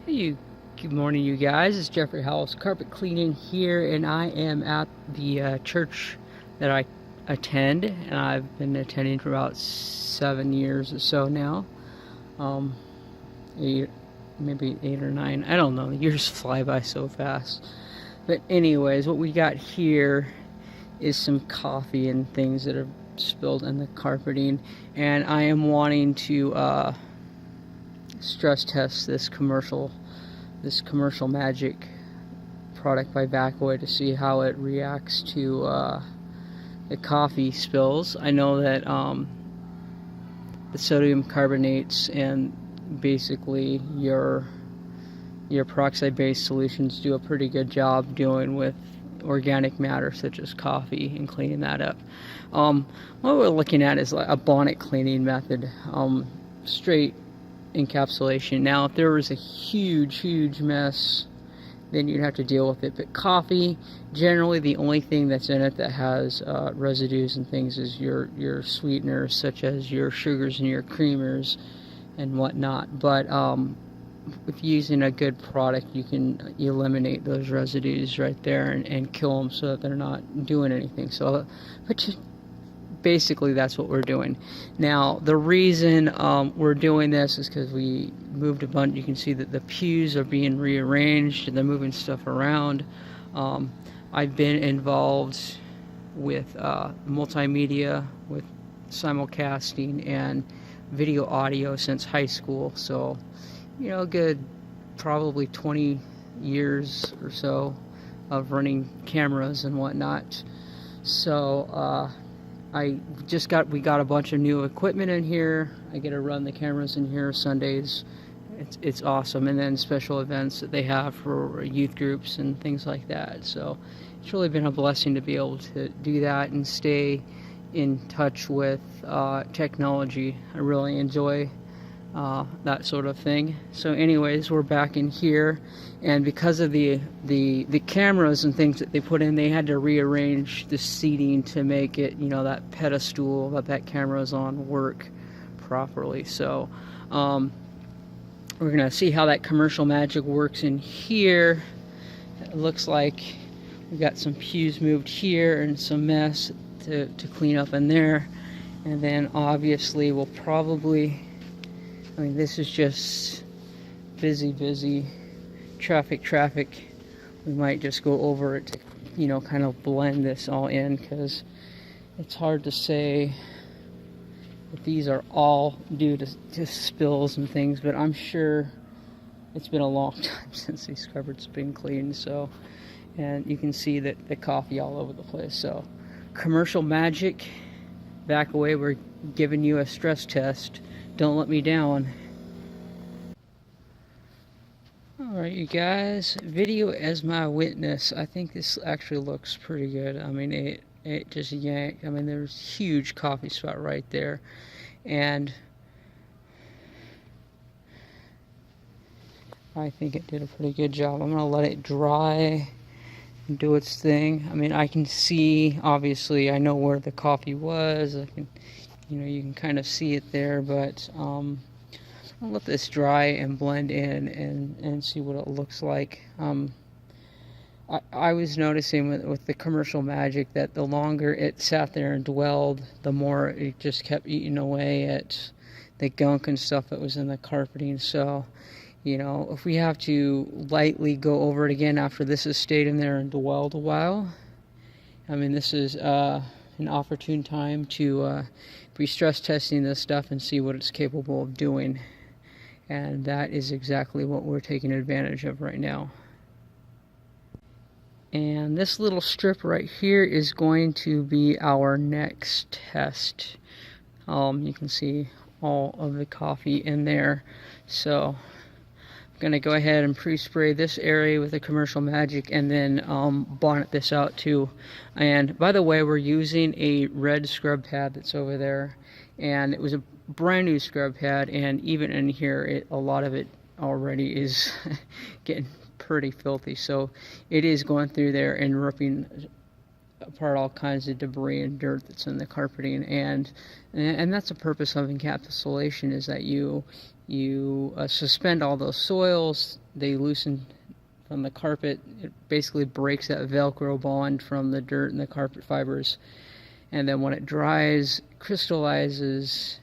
Good morning, you guys. It's Jeffrey Howells Carpet Cleaning here, and I am at the church that I attend, and I've been attending for about 7 years or so now. Maybe 8 or 9. I don't know. The years fly by so fast. But anyways, what we got here is some coffee and things that are spilled in the carpeting, and I am wanting to stress test this commercial magic product by Backaway to see how it reacts to the coffee spills. I know that the sodium carbonates and basically your peroxide-based solutions do a pretty good job dealing with organic matter such as coffee and cleaning that up. What we're looking at is like a bonnet cleaning method, straight encapsulation. Now if there was a huge mess, then you'd have to deal with it, but coffee, generally the only thing that's in it that has residues and things is your sweeteners, such as your sugars and your creamers and whatnot. But with using a good product, you can eliminate those residues right there and kill them so that they're not doing anything. So basically that's what we're doing. Now the reason we're doing this is because we moved a bunch. You can see that the pews are being rearranged and they're moving stuff around. I've been involved with multimedia, with simulcasting and video audio since high school, so good probably 20 years or so of running cameras and whatnot. So we got a bunch of new equipment in here. I get to run the cameras in here Sundays. It's awesome. And then special events that they have for youth groups and things like that. So it's really been a blessing to be able to do that and stay in touch with technology. I really enjoy that sort of thing. So anyways, we're back in here, and because of the cameras and things that they put in, they had to rearrange the seating to make it, that pedestal that camera's on work properly. So we're gonna see how that commercial magic works in here. It looks like we got some pews moved here and some mess to clean up in there, and then obviously we'll probably, this is just busy traffic. We might just go over it to, kind of blend this all in, because it's hard to say that these are all due to spills and things, but I'm sure it's been a long time since these cupboards have been cleaned. So, and you can see that the coffee all over the place. So, commercial magic, Backaway, we're giving you a stress test. Don't let me down. Alright, you guys, video as my witness. I think this actually looks pretty good. It just yanked. There's a huge coffee spot right there, and I think it did a pretty good job. I'm gonna let it dry and do its thing. I can see, obviously I know where the coffee was. I can, you can kind of see it there, but I'll let this dry and blend in and see what it looks like. I was noticing with the commercial magic that the longer it sat there and dwelled, the more it just kept eating away at the gunk and stuff that was in the carpeting. So, if we have to lightly go over it again after this has stayed in there and dwelled a while, this is an opportune time to be stress testing this stuff and see what it's capable of doing. And that is exactly what we're taking advantage of right now. And this little strip right here is going to be our next test. You can see all of the coffee in there. So I'm going to go ahead and pre-spray this area with the commercial magic, and then bonnet this out too. And by the way, we're using a red scrub pad that's over there, and it was a brand new scrub pad, and even in here a lot of it already is getting pretty filthy. So it is going through there and ripping apart all kinds of debris and dirt that's in the carpeting, and that's the purpose of encapsulation, is that you suspend all those soils, they loosen from the carpet. It basically breaks that Velcro bond from the dirt and the carpet fibers. And then when it dries, crystallizes,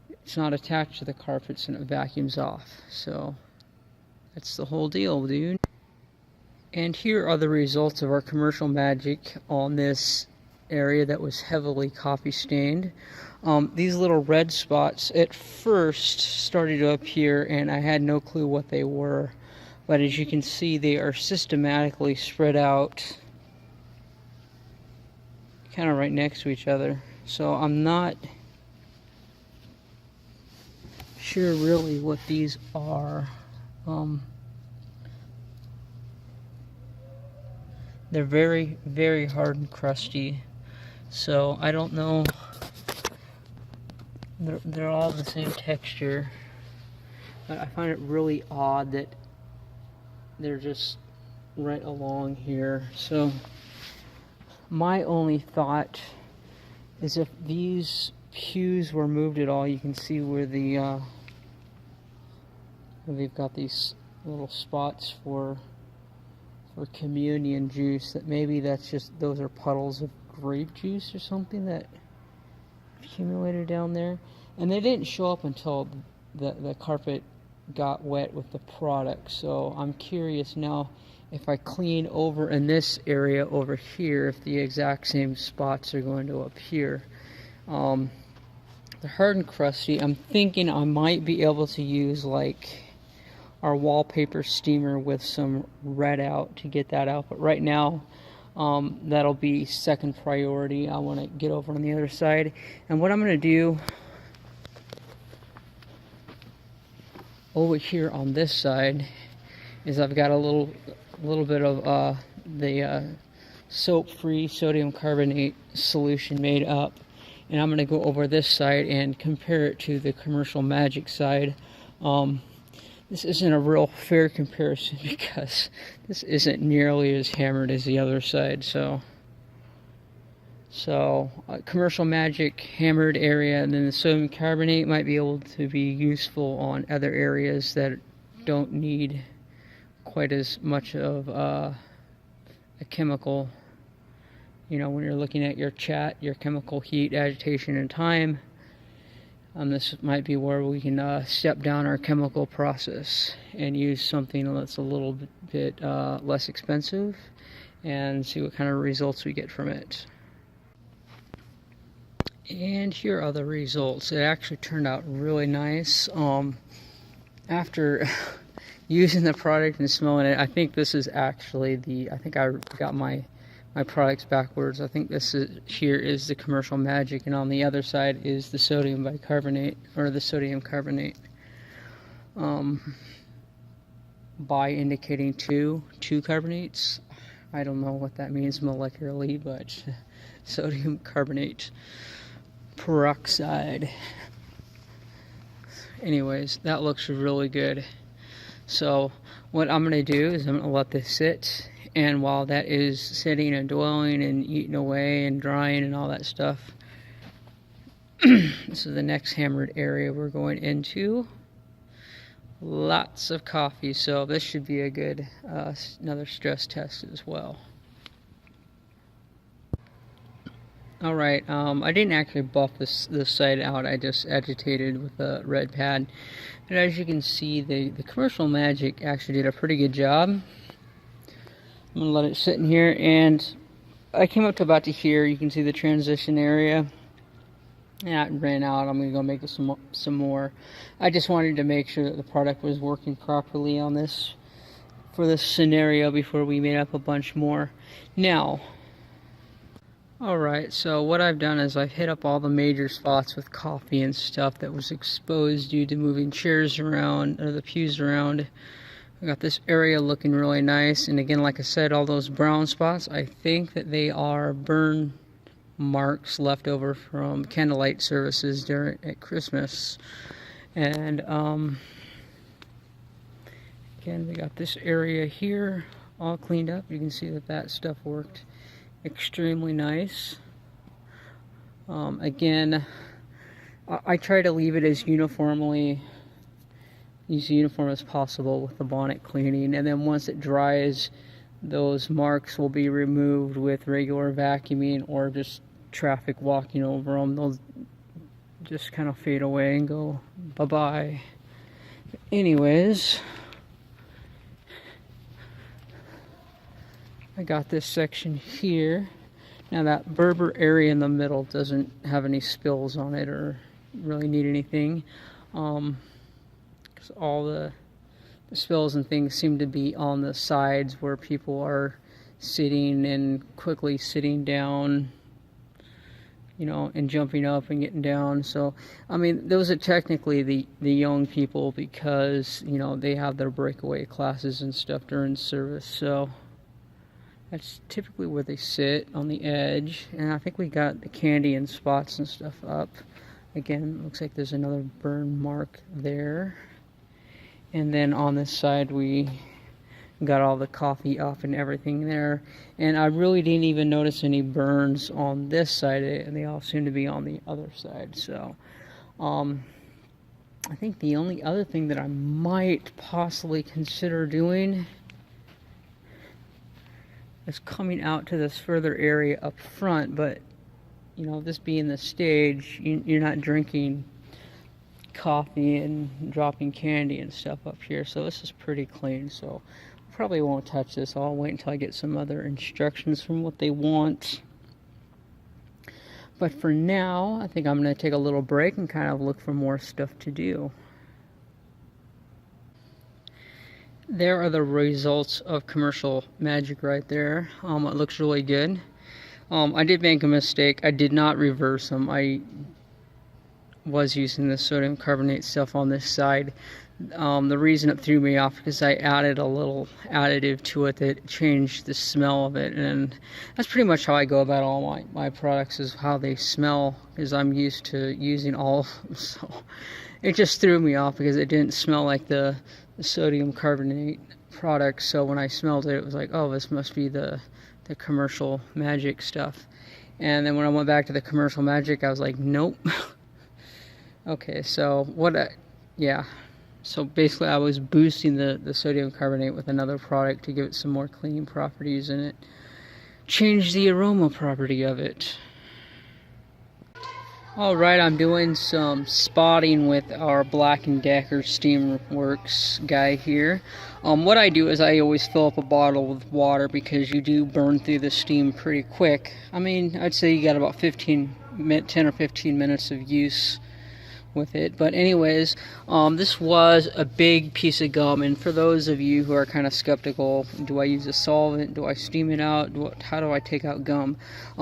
it's not attached to the carpets and it vacuums off. So that's the whole deal, dude. And here are the results of our commercial magic on this area that was heavily coffee stained. These little red spots at first started to appear and I had no clue what they were. But as you can see, they are systematically spread out kind of right next to each other. So I'm not sure really what these are. They're very, very hard and crusty. So I don't know. They're all the same texture. But I find it really odd that they're just right along here. So my only thought is if these pews were moved at all, you can see where the they've got these little spots for communion juice, that maybe that's just, those are puddles of grape juice or something that accumulated down there. And they didn't show up until the carpet got wet with the product. So I'm curious now, if I clean over in this area over here, if the exact same spots are going to appear. The hard and crusty, I'm thinking I might be able to use like our wallpaper steamer with some red out to get that out, but right now that'll be second priority. I want to get over on the other side, and what I'm going to do over here on this side is I've got a little bit of the soap-free sodium carbonate solution made up, and I'm going to go over this side and compare it to the commercial magic side. This isn't a real fair comparison because this isn't nearly as hammered as the other side. So commercial magic hammered area, and then the sodium carbonate might be able to be useful on other areas that don't need quite as much of a chemical. You know, when you're looking at your chat, your chemical heat, agitation, and time. This might be where we can step down our chemical process and use something that's a little bit less expensive and see what kind of results we get from it. And here are the results. It actually turned out really nice. After using the product and smelling it, I think this is actually I think I got my products backwards. I think this here is the commercial magic, and on the other side is the sodium bicarbonate, or the sodium carbonate. Bi indicating two carbonates. I don't know what that means molecularly, but sodium carbonate peroxide. Anyways, that looks really good. So what I'm going to do is I'm going to let this sit. And while that is sitting and dwelling and eating away and drying and all that stuff, this is the next hammered area we're going into. Lots of coffee, so this should be a good another stress test as well. Alright, I didn't actually buff this side out, I just agitated with a red pad. And as you can see, the commercial magic actually did a pretty good job. I'm going to let it sit in here, and I came up to about to here. You can see the transition area. Yeah, it ran out. I'm going to go make it some more. I just wanted to make sure that the product was working properly on this, for this scenario, before we made up a bunch more. Now, alright, so what I've done is I've hit up all the major spots with coffee and stuff that was exposed due to moving chairs around, or the pews around. I got this area looking really nice, and again, like I said, all those brown spots, I think that they are burn marks left over from candlelight services at Christmas. And again, we got this area here all cleaned up. You can see that stuff worked extremely nice. Again, I try to leave it as uniformly as uniform as possible with the bonnet cleaning, and then once it dries, those marks will be removed with regular vacuuming or just traffic walking over them. They'll just kind of fade away and go bye-bye. Anyways, I got this section here. Now that Berber area in the middle doesn't have any spills on it or really need anything, because all the spills and things seem to be on the sides where people are sitting and quickly sitting down, you know, and jumping up and getting down. So, I mean, those are technically the young people, because, you know, they have their breakaway classes and stuff during service. So that's typically where they sit, on the edge. And I think we got the candy and spots and stuff up. Again, looks like there's another burn mark there. And then on this side we got all the coffee up and everything there. And I really didn't even notice any burns on this side, and they all seem to be on the other side. So I think the only other thing that I might possibly consider doing is coming out to this further area up front. But, you know, this being the stage, you're not drinking coffee and dropping candy and stuff up here, so this is pretty clean. So probably won't touch this. I'll wait until I get some other instructions from what they want. But for now, I think I'm going to take a little break and kind of look for more stuff to do. There are the results of commercial magic right there. It looks really good. I did make a mistake. I did not reverse them. I was using the sodium carbonate stuff on this side. The reason it threw me off because I added a little additive to it that changed the smell of it, and that's pretty much how I go about all my products, is how they smell, because I'm used to using all of them. So it just threw me off because it didn't smell like the sodium carbonate product. So when I smelled it, it was like, oh, this must be the commercial magic stuff. And then when I went back to the commercial magic, I was like, nope. Okay, so yeah. So basically I was boosting the sodium carbonate with another product to give it some more cleaning properties, and it changed the aroma property of it. Alright, I'm doing some spotting with our Black & Decker Steamworks guy here. What I do is I always fill up a bottle with water, because you do burn through the steam pretty quick. I mean, I'd say you got about 10 or 15 minutes of use with it. But anyways, this was a big piece of gum, and for those of you who are kind of skeptical, do I use a solvent, do I steam it out, how do I take out gum,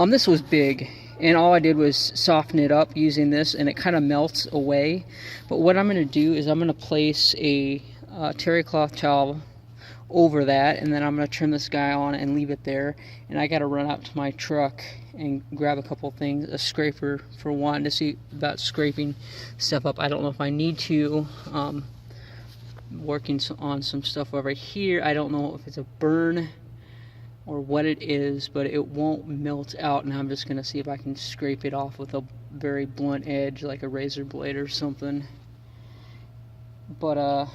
this was big, and all I did was soften it up using this, and it kind of melts away. But what I'm going to do is I'm going to place a terry cloth towel over that, and then I'm going to turn this guy on and leave it there. And I got to run out to my truck and grab a couple things, a scraper for one, to see about scraping stuff up. I don't know if I need to. Working on some stuff over here. I don't know if it's a burn or what it is, but it won't melt out, and I'm just going to see if I can scrape it off with a very blunt edge, like a razor blade or something. But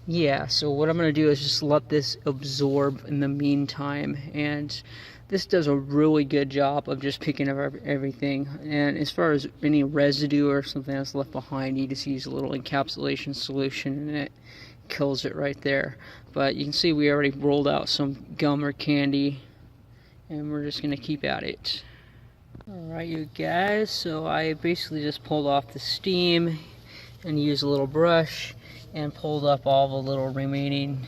yeah, so what I'm going to do is just let this absorb in the meantime, and this does a really good job of just picking up everything. And as far as any residue or something that's left behind, you just use a little encapsulation solution and it kills it right there. But you can see we already rolled out some gum or candy, and we're just going to keep at it. Alright, you guys, so I basically just pulled off the steam and used a little brush and pulled up all the little remaining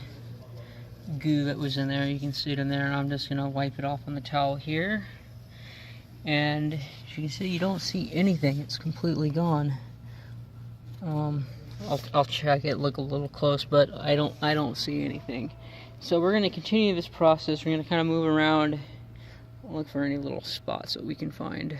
goo that was in there. You can see it in there, and I'm just going to wipe it off on the towel here. And as you can see, you don't see anything. It's completely gone. I'll check it, look a little close, but I don't see anything. So we're going to continue this process. We're going to kind of move around, look for any little spots that we can find.